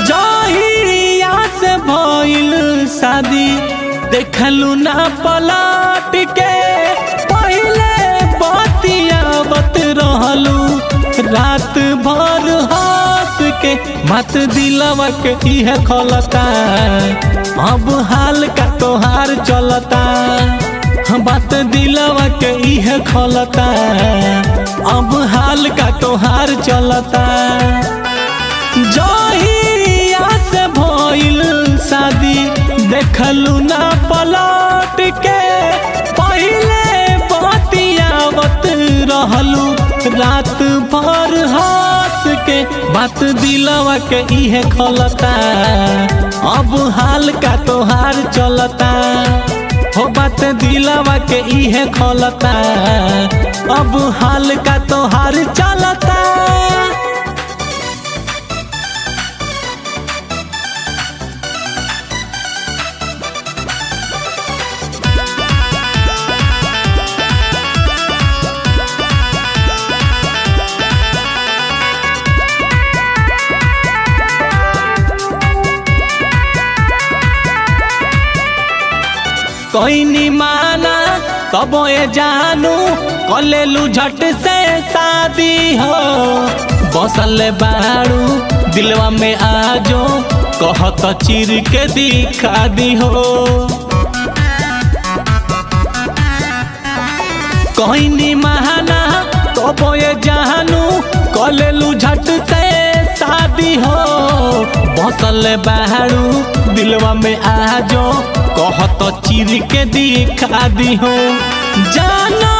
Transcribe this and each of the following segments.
जहिया से भइल शादी देखलू ना पलट के, पहले बतियावत रहलू रात भर हंस के। मत दिलवा के इहे खलता, अब हाल का तोहार चलता। बात दिलवा के इहे खलता, अब हाल का तोहार चलता। जहिया से भइल शादी देखलू ना पलट के, पहले बतियावत रहलू रात भर हंस के। बात दिलवा के इहे खलता, अब हाल का तोहार चलता। हो बात दिलवा के इहे खलता, अब हाल का तोहार चलता। कोई नहीं माना तब ये जानू कलेलू झट से शादी हो। बसल बारू दिलवा में आजो कहत चिर के दिखा दी हो। कोई नहीं माना तब ये जानू कलेलू झट से शादी हो। बसल बारू दिलवा में आजो कहत चिर के दिखा दी हो। जानो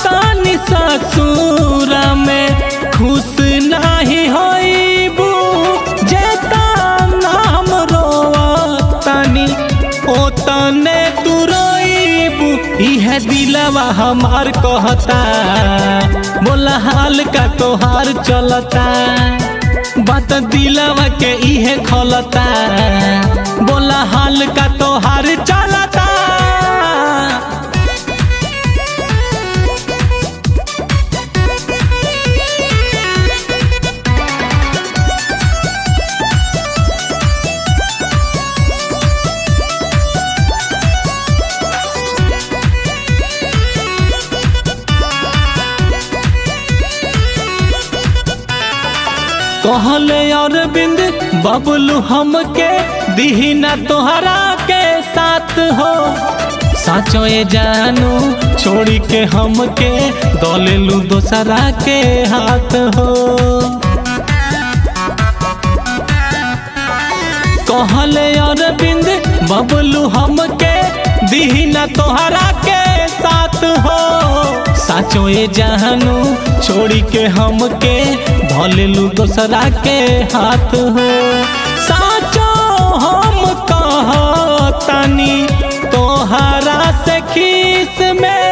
तानी ससुरा में खुश नहीं होइबू, जेता नाम रोवतानी ओ तने तू रोइबू। इहे दिलवा हमार कहता, बोला हाल का तोहार चलता। बात दिलवा के इहे खलता, बोला हाल का तोहार चलता। कहले अरविंद बबलू हमके दीना तोहरा के साथ हो। साचो ये जानू छोड़ी के हमके दलेलू दोसरा के हाथ हो। कहले अरविंद बबलू हमके दीना तोहरा के साथ हो। साचो ये जानू छोड़ी के हमके धलेलू दोसरा के हाथ हो। साचो हम कहतानी तोहरा से खीस में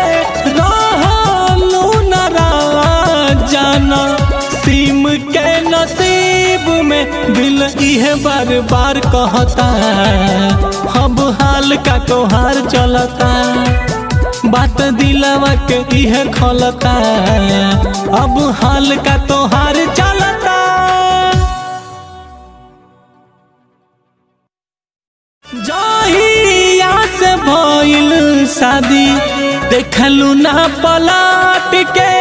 रहलू नाराज, जाना सीम के नसीब में दिल इहे बार बार कहता। अब हाल का तोहार चलता, बात दिलवा के इहे खलता, अब हाल का तोहार चलता। जहिया से भइल शादी देखलू ना पलट के,